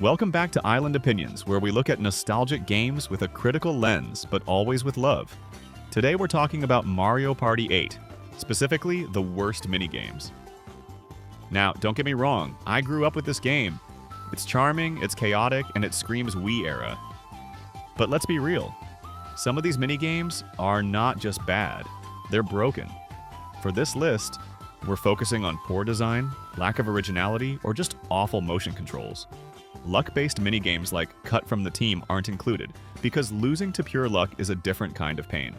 Welcome back to Island Opinions, where we look at nostalgic games with a critical lens, but always with love. Today we're talking about Mario Party 8, specifically the worst minigames. Now, don't get me wrong, I grew up with this game. It's charming, it's chaotic, and it screams Wii era. But let's be real, some of these minigames are not just bad, they're broken. For this list, we're focusing on poor design, lack of originality, or just awful motion controls. Luck-based minigames like Cut from the Team aren't included, because losing to pure luck is a different kind of pain.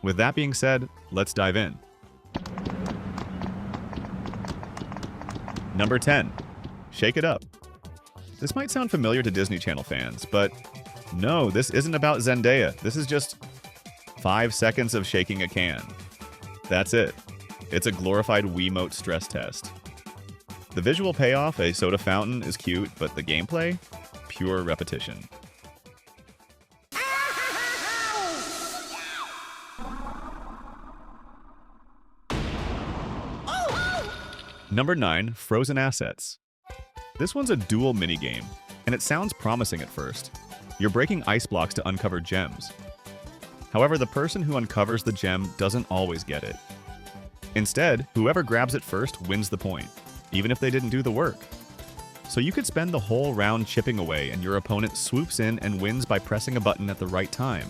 With that being said, let's dive in. Number 10. Shake It Up. This might sound familiar to Disney Channel fans, but no, this isn't about Zendaya. This is just 5 seconds of shaking a can. That's it. It's a glorified Wiimote stress test. The visual payoff, a soda fountain, is cute, but the gameplay? Pure repetition. Number 9. Frozen Assets. This one's a dual minigame, and it sounds promising at first. You're breaking ice blocks to uncover gems. However, the person who uncovers the gem doesn't always get it. Instead, whoever grabs it first wins the point, even if they didn't do the work. So you could spend the whole round chipping away and your opponent swoops in and wins by pressing a button at the right time.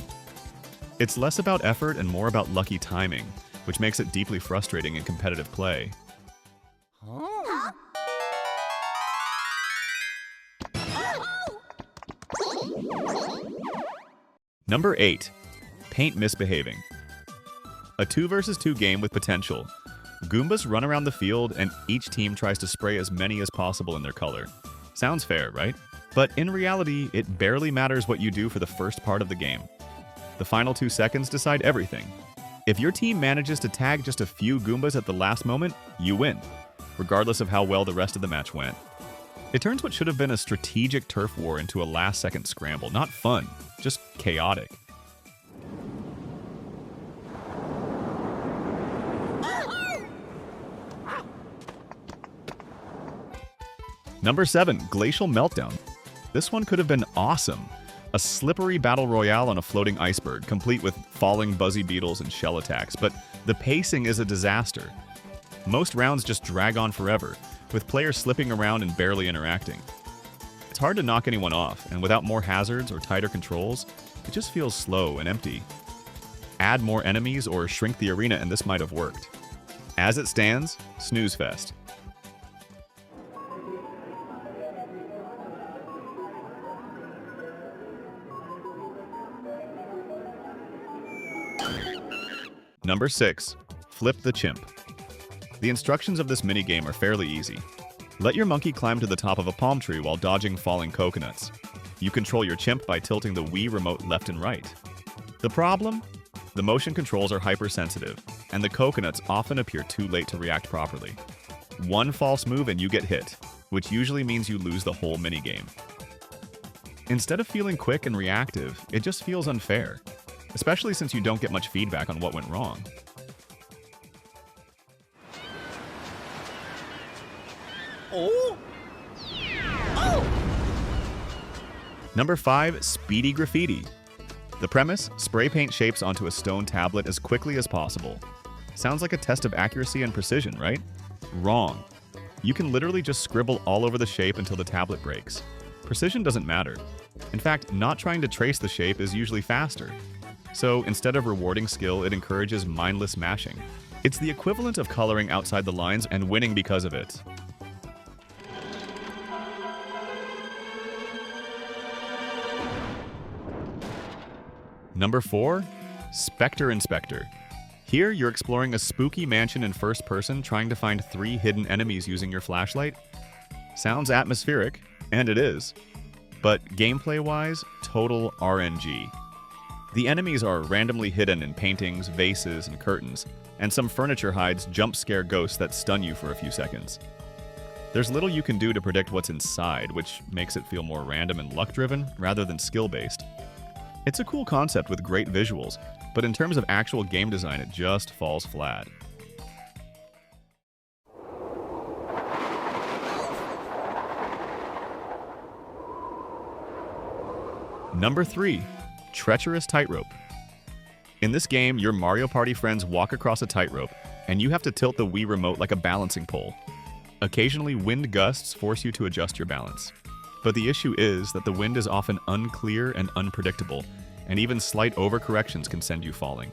It's less about effort and more about lucky timing, which makes it deeply frustrating in competitive play. Number 8. Paint Misbehaving. A 2 versus 2 game with potential. Goombas run around the field and each team tries to spray as many as possible in their color. Sounds fair, right? But in reality, it barely matters what you do for the first part of the game. The final 2 seconds decide everything. If your team manages to tag just a few Goombas at the last moment, you win, regardless of how well the rest of the match went. It turns what should have been a strategic turf war into a last-second scramble. Not fun, just chaotic. Number 7. Glacial Meltdown. This one could have been awesome. A slippery battle royale on a floating iceberg, complete with falling buzzy beetles and shell attacks, but the pacing is a disaster. Most rounds just drag on forever, with players slipping around and barely interacting. It's hard to knock anyone off, and without more hazards or tighter controls, it just feels slow and empty. Add more enemies or shrink the arena and this might have worked. As it stands, snooze fest. Number 6. Flip the Chimp. The instructions of this minigame are fairly easy. Let your monkey climb to the top of a palm tree while dodging falling coconuts. You control your chimp by tilting the Wii remote left and right. The problem? The motion controls are hypersensitive, and the coconuts often appear too late to react properly. One false move and you get hit, which usually means you lose the whole minigame. Instead of feeling quick and reactive, it just feels unfair, especially since you don't get much feedback on what went wrong. Oh! Oh! Number 5. Speedy Graffiti. The premise: spray paint shapes onto a stone tablet as quickly as possible. Sounds like a test of accuracy and precision, right? Wrong. You can literally just scribble all over the shape until the tablet breaks. Precision doesn't matter. In fact, not trying to trace the shape is usually faster. So instead of rewarding skill, it encourages mindless mashing. It's the equivalent of coloring outside the lines and winning because of it. Number 4. Specter Inspector. Here, you're exploring a spooky mansion in first person trying to find 3 hidden enemies using your flashlight. Sounds atmospheric, and it is. But gameplay-wise, total RNG. The enemies are randomly hidden in paintings, vases, and curtains, and some furniture hides jump scare ghosts that stun you for a few seconds. There's little you can do to predict what's inside, which makes it feel more random and luck-driven rather than skill-based. It's a cool concept with great visuals, but in terms of actual game design, it just falls flat. Number 3. Treacherous Tightrope. In this game, your Mario Party friends walk across a tightrope, and you have to tilt the Wii Remote like a balancing pole. Occasionally, wind gusts force you to adjust your balance. But the issue is that the wind is often unclear and unpredictable, and even slight overcorrections can send you falling.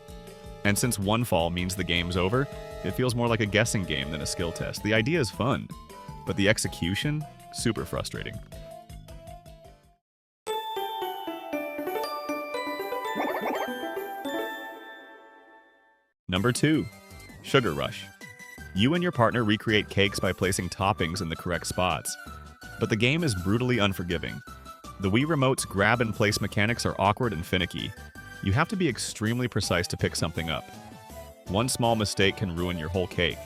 And since one fall means the game's over, it feels more like a guessing game than a skill test. The idea is fun, but the execution, super frustrating. Number 2. Sugar Rush. You and your partner recreate cakes by placing toppings in the correct spots. But the game is brutally unforgiving. The Wii Remote's grab-and-place mechanics are awkward and finicky. You have to be extremely precise to pick something up. One small mistake can ruin your whole cake.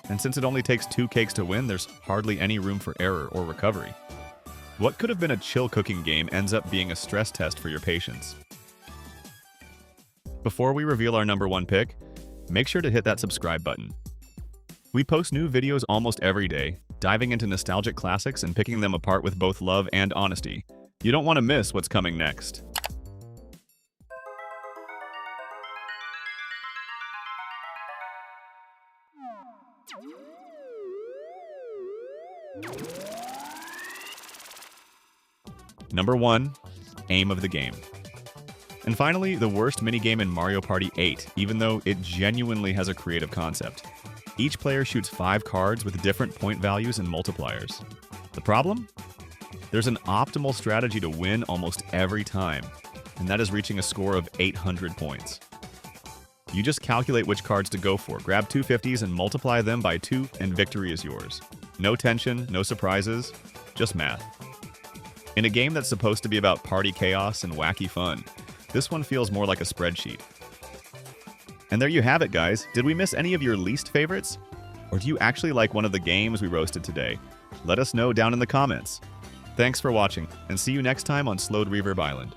And since it only takes 2 cakes to win, there's hardly any room for error or recovery. What could have been a chill cooking game ends up being a stress test for your patience. Before we reveal our number 1 pick, make sure to hit that subscribe button. We post new videos almost every day, diving into nostalgic classics and picking them apart with both love and honesty. You don't want to miss what's coming next. Number 1. Aim of the game. And finally, the worst minigame in Mario Party 8, even though it genuinely has a creative concept. Each player shoots 5 cards with different point values and multipliers. The problem? There's an optimal strategy to win almost every time, and that is reaching a score of 800 points. You just calculate which cards to go for, grab 2 50s and multiply them by 2, and victory is yours. No tension, no surprises, just math. In a game that's supposed to be about party chaos and wacky fun, this one feels more like a spreadsheet. And there you have it, guys. Did we miss any of your least favorites? Or do you actually like one of the games we roasted today? Let us know down in the comments. Thanks for watching, and see you next time on Slowed Reverb Island.